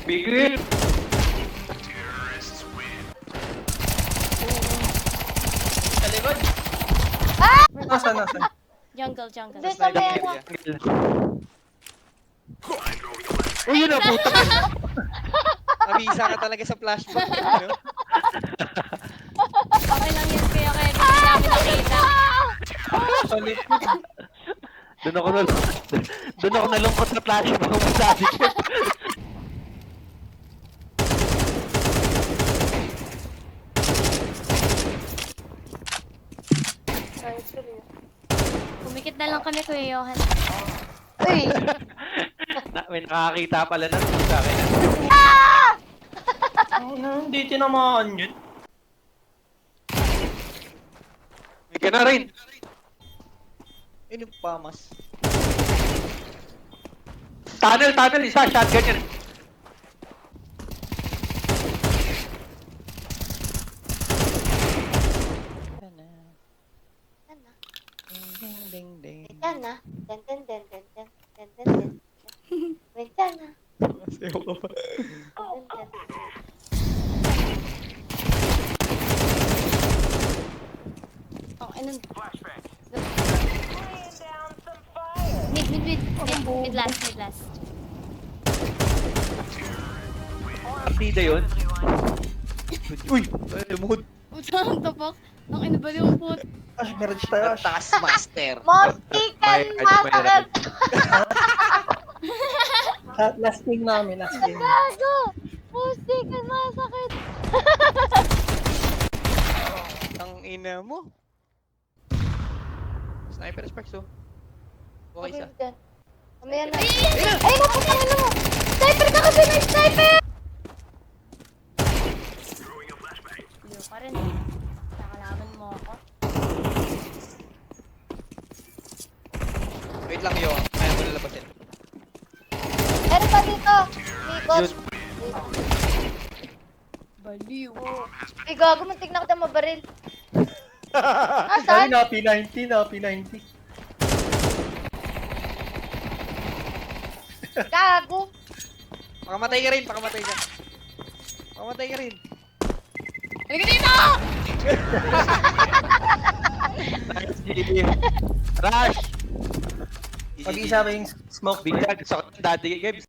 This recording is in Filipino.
Bigil! Sa likod. Nasaan, nasaan? Jungle, jungle. Hindi, sa may ano. Uy, yun na puta! Abisa ka talaga sa flashback. No? Okay lang yun, Kuya Kevin. Hindi namin nakita. Sa likod. Doon ako nalungkot sa flashback mo sabi ko. Pumikit na lang kami, Kuya Johan. Uy! May nakakita pala ng sa akin. Hindi tinamaan yun. May ka na rin! Yun yung pamas. Tunnel, isa, shotgun yan. Ding, ding, ding. Yan na. Den, den, den, den, den, den, den, den. Wait, yan na. Sayo ko pa. Den, den. Oh, ano? Mid last, mid last. Partida yun. Uy! Lumuhod. Utang tapok. Ang inabali yung put. Ash, meron tayo, Ash. Taskmaster. Mostikan masakit! Last game namin, last game. Gago! Mostikan masakit! Ang ina mo. Sniper specs oh. Okay isa. dyan. Mamaya na. Ay, naputang ina mo! Sniper ka kasi na sniper! Hindi pa rin. Nakalaban mo ako. Wait lang yun. Kaya mo lalabasin. Meron pa dito. Mikot. Baliw. Ay, gago. Muntik na kita mabaril. Sorry, Asan? na P90, na P90. Gago. Pakamatay ka rin, pakamatay ka. Pakamatay ka rin. Halika dito! Nice, GG. Rush! Pag-isa ba yung smoke? Bigyan sa dati, Gabe.